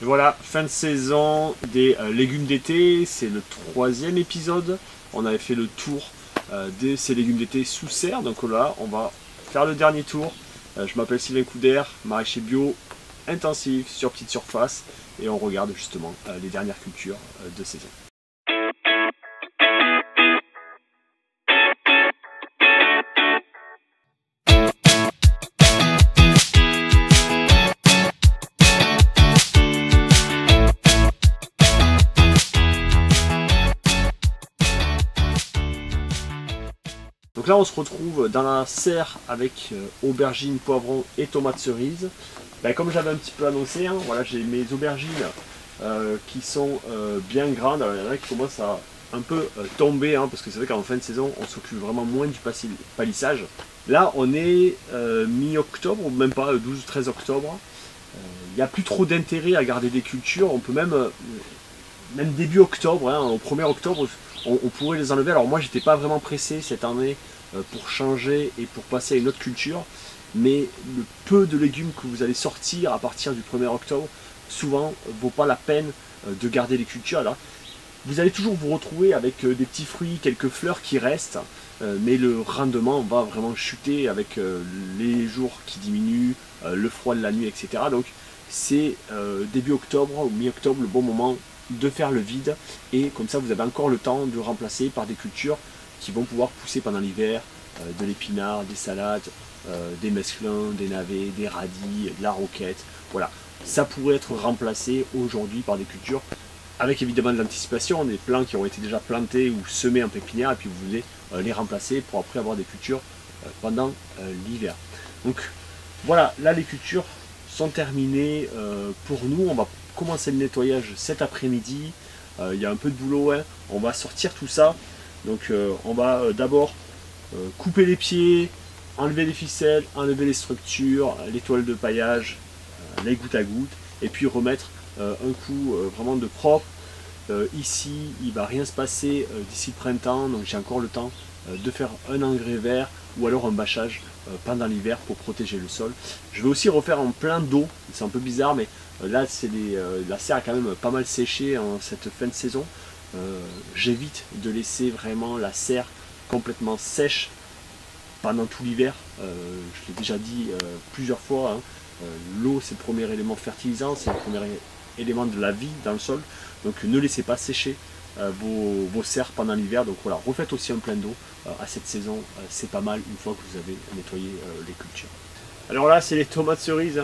Et voilà, fin de saison des légumes d'été, c'est le 3e épisode. On avait fait le tour de ces légumes d'été sous serre, donc là on va faire le dernier tour. Je m'appelle Sylvain Couder, maraîcher bio intensif sur petite surface et on regarde justement les dernières cultures de saison. Donc là on se retrouve dans la serre avec aubergines, poivrons et tomates cerises. Comme j'avais un petit peu annoncé, voilà, j'ai mes aubergines qui sont bien grandes. Alors, il y en a qui commencent à un peu tomber, parce que c'est vrai qu'en fin de saison on s'occupe vraiment moins du palissage. Là on est mi-octobre, ou même pas 12-13 octobre. Il n'y a plus trop d'intérêt à garder des cultures. On peut même début octobre, au 1er octobre, on pourrait les enlever. Alors moi j'étais pas vraiment pressé cette année pour changer et pour passer à une autre culture, mais le peu de légumes que vous allez sortir à partir du 1er octobre, souvent vaut pas la peine de garder les cultures là. Vous allez toujours vous retrouver avec des petits fruits, quelques fleurs qui restent, mais le rendement va vraiment chuter avec les jours qui diminuent, le froid de la nuit, etc. Donc c'est début octobre ou mi-octobre le bon moment de faire le vide, et comme ça vous avez encore le temps de remplacer par des cultures qui vont pouvoir pousser pendant l'hiver, de l'épinard, des salades, des mesclun, des navets, des radis, de la roquette. Voilà, ça pourrait être remplacé aujourd'hui par des cultures avec évidemment de l'anticipation, des plants qui ont été déjà plantés ou semés en pépinière, et puis vous voulez les remplacer pour après avoir des cultures pendant l'hiver. Donc voilà, là les cultures sont terminées pour nous. On va commencer le nettoyage cet après-midi. Il y a un peu de boulot, on va sortir tout ça. Donc on va d'abord couper les pieds, enlever les ficelles, enlever les structures, les toiles de paillage, les gouttes à gouttes, et puis remettre un coup vraiment de propre. Ici il ne va rien se passer d'ici le printemps, donc j'ai encore le temps de faire un engrais vert ou alors un bâchage pendant l'hiver pour protéger le sol. Je vais aussi refaire en plein d'eau, c'est un peu bizarre, mais là la serre a quand même pas mal séché en cette fin de saison. J'évite de laisser vraiment la serre complètement sèche pendant tout l'hiver. Je l'ai déjà dit plusieurs fois, l'eau c'est le premier élément fertilisant, c'est le premier élément de la vie dans le sol, donc ne laissez pas sécher vos serres pendant l'hiver. Donc voilà, refaites aussi un plein d'eau à cette saison, c'est pas mal une fois que vous avez nettoyé les cultures. Alors là c'est les tomates cerises,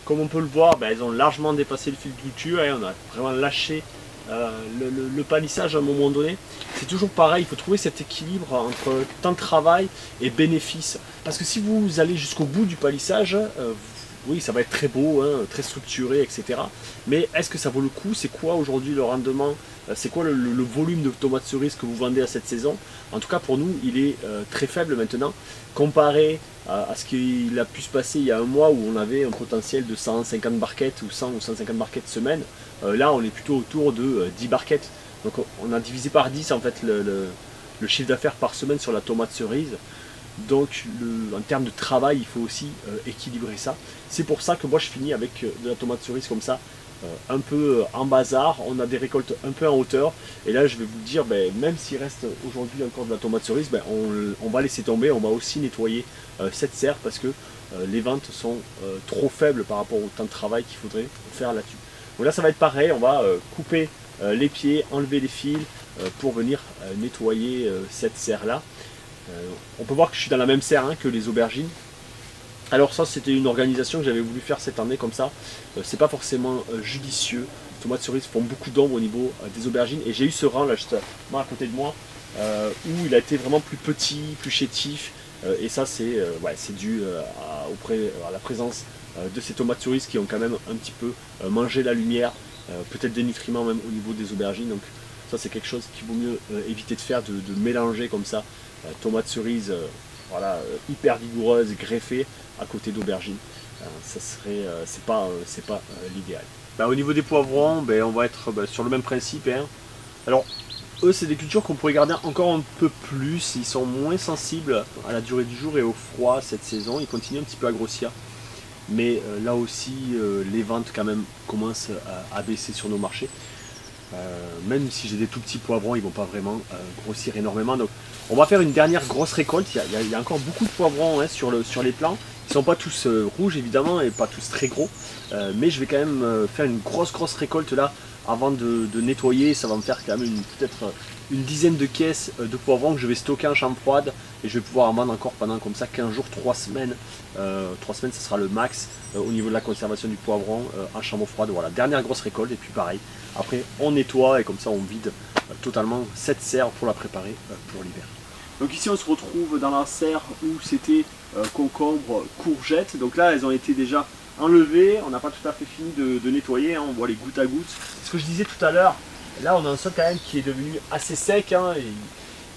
comme on peut le voir, elles ont largement dépassé le fil de culture et on a vraiment lâché le palissage à un moment donné. C'est toujours pareil, il faut trouver cet équilibre entre temps de travail et bénéfice, parce que si vous allez jusqu'au bout du palissage, oui ça va être très beau, très structuré, etc. Mais est-ce que ça vaut le coup? C'est quoi aujourd'hui le rendement? C'est quoi le volume de tomates cerises que vous vendez à cette saison? En tout cas pour nous il est très faible maintenant, comparé à ce qu'il a pu se passer il y a un mois où on avait un potentiel de 150 barquettes ou 100 ou 150 barquettes semaine. Là on est plutôt autour de 10 barquettes. Donc on a divisé par 10 en fait le chiffre d'affaires par semaine sur la tomate cerise. Donc en termes de travail il faut aussi équilibrer ça. C'est pour ça que moi je finis avec de la tomate cerise comme ça, un peu en bazar. On a des récoltes un peu en hauteur, et là je vais vous dire, même s'il reste aujourd'hui encore de la tomate cerise, on va laisser tomber. On va aussi nettoyer cette serre parce que les ventes sont trop faibles par rapport au temps de travail qu'il faudrait faire là-dessus. Donc là ça va être pareil, on va couper les pieds, enlever les fils pour venir nettoyer cette serre là. On peut voir que je suis dans la même serre que les aubergines. Alors ça c'était une organisation que j'avais voulu faire cette année comme ça. C'est pas forcément judicieux. Les tomates cerises font beaucoup d'ombre au niveau des aubergines, et j'ai eu ce rang là juste à côté de moi où il a été vraiment plus petit, plus chétif, et ça c'est dû à la présence de ces tomates cerises qui ont quand même un petit peu mangé la lumière, peut-être des nutriments même au niveau des aubergines. Donc ça c'est quelque chose qu'il vaut mieux éviter de faire, de mélanger comme ça tomates cerises hyper vigoureuses, greffées à côté d'aubergines. Ça serait c'est pas l'idéal. Au niveau des poivrons, on va être sur le même principe. Alors eux c'est des cultures qu'on pourrait garder encore un peu plus, ils sont moins sensibles à la durée du jour et au froid cette saison, ils continuent un petit peu à grossir. mais là aussi les ventes quand même commencent à baisser sur nos marchés. Même si j'ai des tout petits poivrons, ils ne vont pas vraiment grossir énormément. Donc on va faire une dernière grosse récolte. Il y a encore beaucoup de poivrons hein, sur les plants. Ils ne sont pas tous rouges évidemment et pas tous très gros. Mais je vais quand même faire une grosse récolte là avant de nettoyer. Ça va me faire quand même peut-être une dizaine de caisses de poivrons que je vais stocker en chambre froide. Et je vais pouvoir en vendre encore pendant comme ça 15 jours, 3 semaines. 3 semaines, ce sera le max au niveau de la conservation du poivron en chambre froide. Voilà, dernière grosse récolte. Et puis pareil, après on nettoie et comme ça on vide totalement cette serre pour la préparer pour l'hiver. Donc ici on se retrouve dans la serre où c'était concombre, courgettes. Donc là elles ont été déjà enlevées, on n'a pas tout à fait fini de nettoyer, hein. On voit les gouttes à gouttes. Ce que je disais tout à l'heure, là on a un sol quand même qui est devenu assez sec, hein, et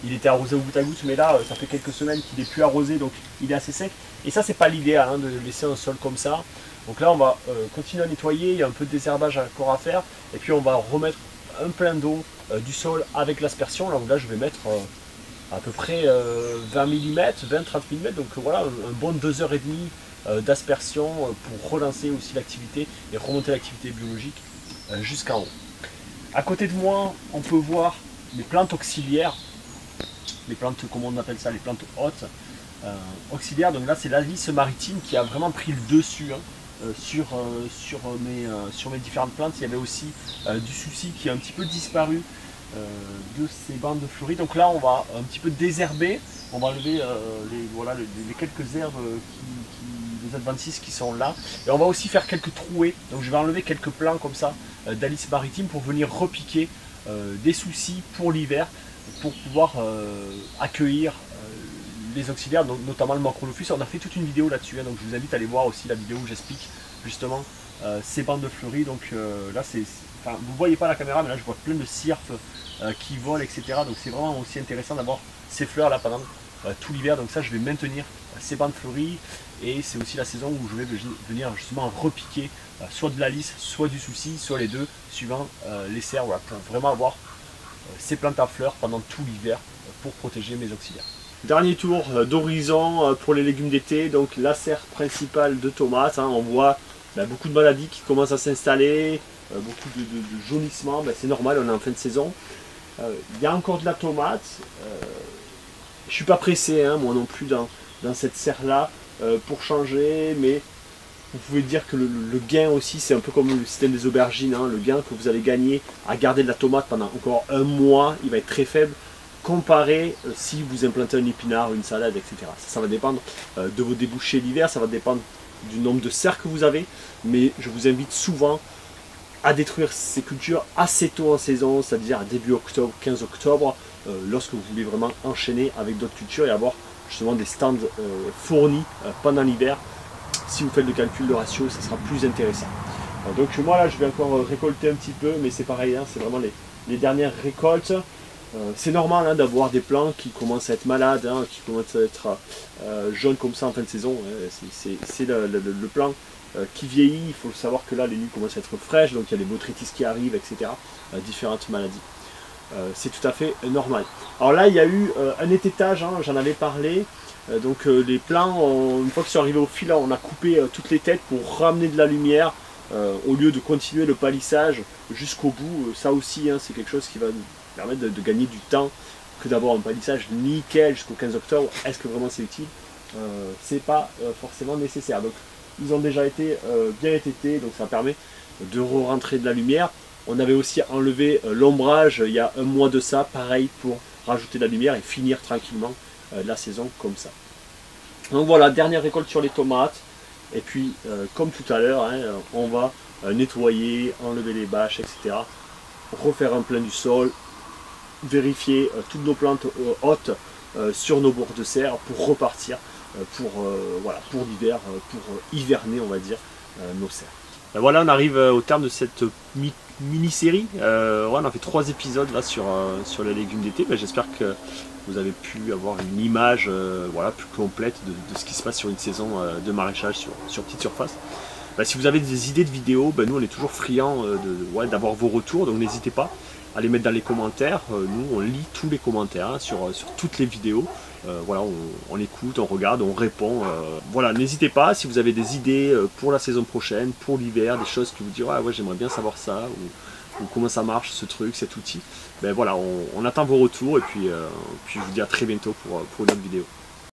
il était arrosé au goutte à goutte, mais là ça fait quelques semaines qu'il n'est plus arrosé, donc il est assez sec. Et ça c'est pas l'idéal hein, de laisser un sol comme ça. Donc là on va continuer à nettoyer, il y a un peu de désherbage encore à faire, et puis on va remettre un plein d'eau du sol avec l'aspersion. Là je vais mettre à peu près 20 mm, 20-30 mm, donc voilà un bon 2h30 d'aspersion pour relancer aussi l'activité et remonter l'activité biologique jusqu'en haut. À côté de moi on peut voir les plantes auxiliaires, les plantes, comment on appelle ça, les plantes hautes auxiliaires. Donc là c'est l'Alice maritime qui a vraiment pris le dessus hein, sur mes différentes plantes. Il y avait aussi du souci qui a un petit peu disparu de ces bandes de fleuries. Donc là on va un petit peu désherber, on va enlever les quelques herbes les adventices qui sont là, et on va aussi faire quelques trouées. Donc je vais enlever quelques plants comme ça d'Alice maritime pour venir repiquer des soucis pour l'hiver, pour pouvoir accueillir les auxiliaires, donc notamment le Macrolophus. On a fait toute une vidéo là-dessus, hein, donc je vous invite à aller voir aussi la vidéo où j'explique justement ces bandes de fleuries. Donc là c'est, enfin, vous ne voyez pas la caméra, mais là je vois plein de cirpes qui volent, etc. Donc c'est vraiment aussi intéressant d'avoir ces fleurs là pendant tout l'hiver. Donc ça je vais maintenir ces bandes fleuries, et c'est aussi la saison où je vais venir justement repiquer soit de la lisse, soit du souci, soit les deux, suivant les serres, voilà, pour vraiment avoir ces plantes à fleurs pendant tout l'hiver pour protéger mes auxiliaires. Dernier tour d'horizon pour les légumes d'été, donc la serre principale de tomates, hein, on voit beaucoup de maladies qui commencent à s'installer, beaucoup de jaunissement, c'est normal, on est en fin de saison. Il y a encore de la tomate, je ne suis pas pressé, hein, moi non plus dans cette serre là pour changer, mais vous pouvez dire que le gain aussi, c'est un peu comme le système des aubergines, hein, le gain que vous allez gagner à garder de la tomate pendant encore un mois, il va être très faible, comparé si vous implantez un épinard, une salade, etc. Ça va dépendre de vos débouchés l'hiver, ça va dépendre du nombre de serres que vous avez, mais je vous invite souvent à détruire ces cultures assez tôt en saison, c'est-à-dire à début octobre, 15 octobre, lorsque vous voulez vraiment enchaîner avec d'autres cultures et avoir justement des stands fournis pendant l'hiver. Si vous faites le calcul de ratio, ça sera plus intéressant. Donc moi là je vais encore récolter un petit peu, mais c'est pareil, hein, c'est vraiment les dernières récoltes. C'est normal hein, d'avoir des plants qui commencent à être malades, hein, qui commencent à être jaunes comme ça en fin de saison. C'est le plant qui vieillit. Il faut savoir que là les nuits commencent à être fraîches, donc il y a des botrytis qui arrivent, etc. Différentes maladies. C'est tout à fait normal. Alors là il y a eu un étêtage, hein, j'en avais parlé. Donc les plants, une fois qu'ils sont arrivés au fil, on a coupé toutes les têtes pour ramener de la lumière au lieu de continuer le palissage jusqu'au bout. Ça aussi hein, c'est quelque chose qui va nous permettre de gagner du temps que d'avoir un palissage nickel jusqu'au 15 octobre. Est-ce que vraiment c'est utile? C'est pas forcément nécessaire. Donc ils ont déjà été bien étêtés, donc ça permet de re-rentrer de la lumière. On avait aussi enlevé l'ombrage il y a un mois de ça, pareil pour rajouter de la lumière et finir tranquillement la saison comme ça. Donc voilà, dernière récolte sur les tomates. Et puis comme tout à l'heure, hein, on va nettoyer, enlever les bâches, etc. Refaire un plein du sol, vérifier toutes nos plantes hautes sur nos bords de serre pour repartir pour l'hiver, pour hiverner on va dire nos serres. Ben voilà, on arrive au terme de cette mini-série. On a fait 3 épisodes là sur les légumes d'été. Ben, j'espère que vous avez pu avoir une image plus complète de ce qui se passe sur une saison de maraîchage sur petite surface. Ben, si vous avez des idées de vidéos, ben, nous on est toujours friands d'avoir vos retours, donc n'hésitez pas à les mettre dans les commentaires. Nous on lit tous les commentaires hein, sur toutes les vidéos. voilà, on écoute, on regarde, on répond. Voilà, n'hésitez pas si vous avez des idées pour la saison prochaine, pour l'hiver, des choses qui vous diront ah ouais j'aimerais bien savoir ça ou comment ça marche ce truc, cet outil. Ben voilà, on attend vos retours et puis je vous dis à très bientôt pour une autre vidéo.